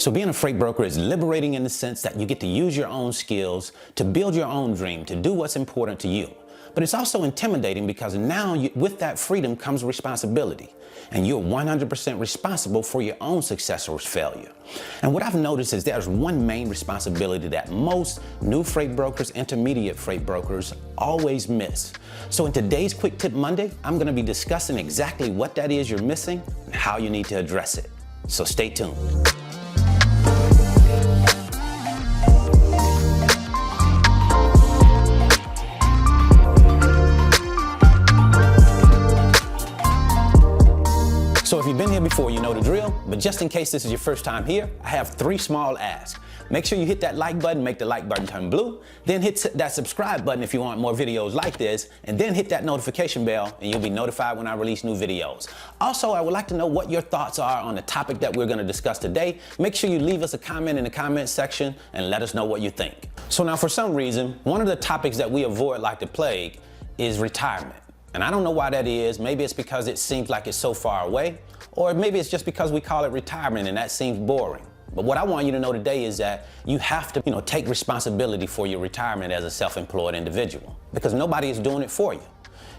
So being a freight broker is liberating in the sense that you get to use your own skills to build your own dream, to do what's important to you. But it's also intimidating because now with that freedom comes responsibility, and you're 100% responsible for your own success or failure. And what I've noticed is there's one main responsibility that most new freight brokers, intermediate freight brokers always miss. So in today's Quick Tip Monday, I'm going to be discussing exactly what that is you're missing and how you need to address it. So stay tuned. So if you've been here before, you know the drill, but just in case this is your first time here, I have 3 small asks. Make sure you hit that like button, make the like button turn blue, then hit that subscribe button if you want more videos like this, and then hit that notification bell and you'll be notified when I release new videos. Also, I would like to know what your thoughts are on the topic that we're going to discuss today. Make sure you leave us a comment in the comment section and let us know what you think. So now for some reason, one of the topics that we avoid like the plague is retirement. And I don't know why that is. Maybe it's because it seems like it's so far away, or maybe it's just because we call it retirement and that seems boring. But what I want you to know today is that you have to, take responsibility for your retirement as a self-employed individual, because nobody is doing it for you.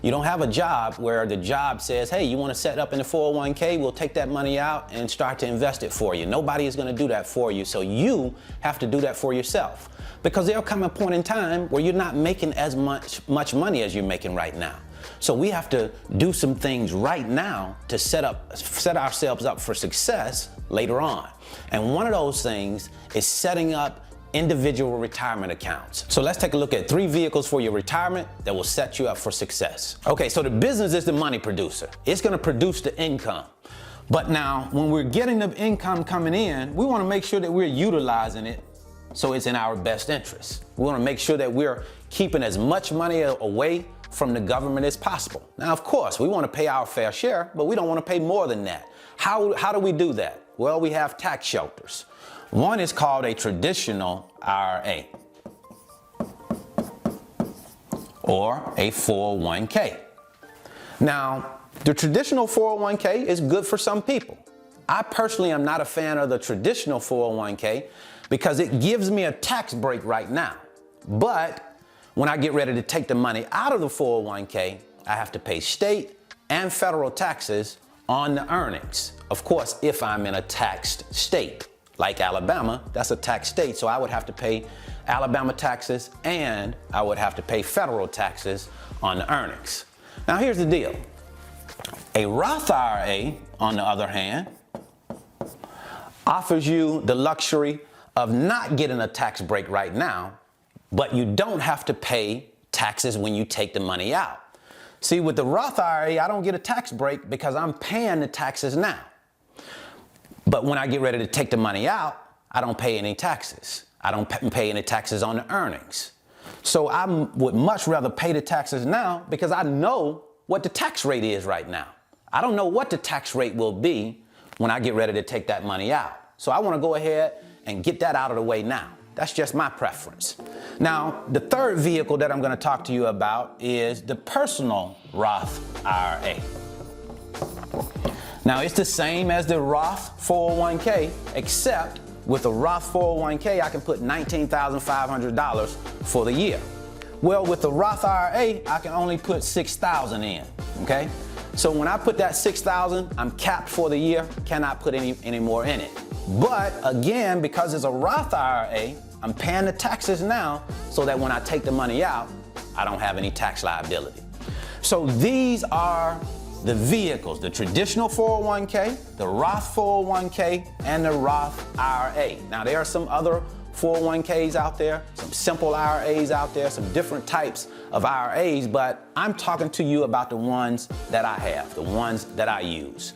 You don't have a job where the job says, hey, you want to set up in the 401k, we'll take that money out and start to invest it for you. Nobody is going to do that for you. So you have to do that for yourself, because there'll come a point in time where you're not making as much money as you're making right now. So we have to do some things right now to set ourselves up for success later on. And one of those things is setting up individual retirement accounts. So let's take a look at 3 vehicles for your retirement that will set you up for success. Okay, so the business is the money producer. It's going to produce the income. But now, when we're getting the income coming in, we want to make sure that we're utilizing it so it's in our best interest. We want to make sure that we're keeping as much money away from the government as possible. Now, of course, we want to pay our fair share, but we don't want to pay more than that. How do we do that? Well, we have tax shelters. One is called a traditional IRA or a 401k. Now, the traditional 401k is good for some people. I personally am not a fan of the traditional 401k because it gives me a tax break right now. But when I get ready to take the money out of the 401k, I have to pay state and federal taxes on the earnings. Of course, if I'm in a taxed state, like Alabama, that's a tax state, so I would have to pay Alabama taxes and I would have to pay federal taxes on the earnings. Now here's the deal. A Roth IRA, on the other hand, offers you the luxury of not getting a tax break right now, but you don't have to pay taxes when you take the money out. See, with the Roth IRA, I don't get a tax break because I'm paying the taxes now. But when I get ready to take the money out, I don't pay any taxes. I don't pay any taxes on the earnings. So I would much rather pay the taxes now because I know what the tax rate is right now. I don't know what the tax rate will be when I get ready to take that money out. So I want to go ahead and get that out of the way now. That's just my preference. Now, the third vehicle that I'm going to talk to you about is the personal Roth IRA. Now, it's the same as the Roth 401k, except with a Roth 401k, I can put $19,500 for the year. Well, with the Roth IRA, I can only put $6,000 in, okay? So when I put that $6,000, I'm capped for the year, cannot put any more in it. But again, because it's a Roth IRA, I'm paying the taxes now so that when I take the money out, I don't have any tax liability. So these are the vehicles, the traditional 401k, the Roth 401k, and the Roth IRA. Now, there are some other 401ks out there, some simple IRAs out there, some different types of IRAs, but I'm talking to you about the ones that I have, the ones that I use.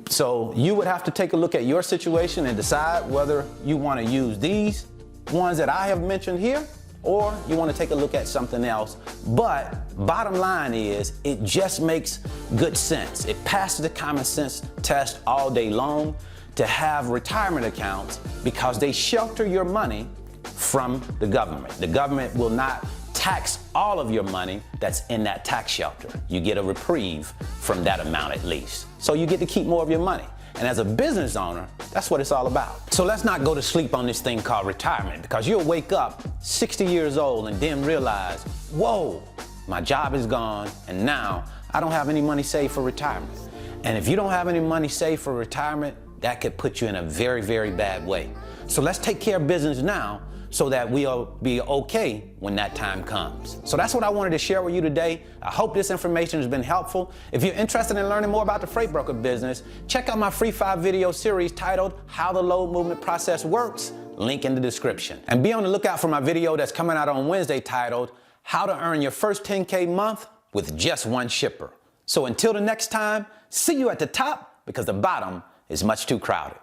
So you would have to take a look at your situation and decide whether you want to use these ones that I have mentioned here, or you want to take a look at something else. But bottom line is, it just makes good sense. It passes the common sense test all day long to have retirement accounts because they shelter your money from the government. The government will not tax all of your money that's in that tax shelter. You get a reprieve from that amount at least. So you get to keep more of your money. And as a business owner, that's what it's all about. So let's not go to sleep on this thing called retirement, because you'll wake up 60 years old and then realize, whoa, my job is gone and now I don't have any money saved for retirement. And if you don't have any money saved for retirement, that could put you in a very, very bad way. So let's take care of business now so that we'll be okay when that time comes. So that's what I wanted to share with you today. I hope this information has been helpful. If you're interested in learning more about the freight broker business, check out my free 5-video series titled How the Load Movement Process Works, link in the description. And be on the lookout for my video that's coming out on Wednesday titled How to Earn Your First 10K Month with Just One Shipper. So until the next time, see you at the top, because the bottom is much too crowded.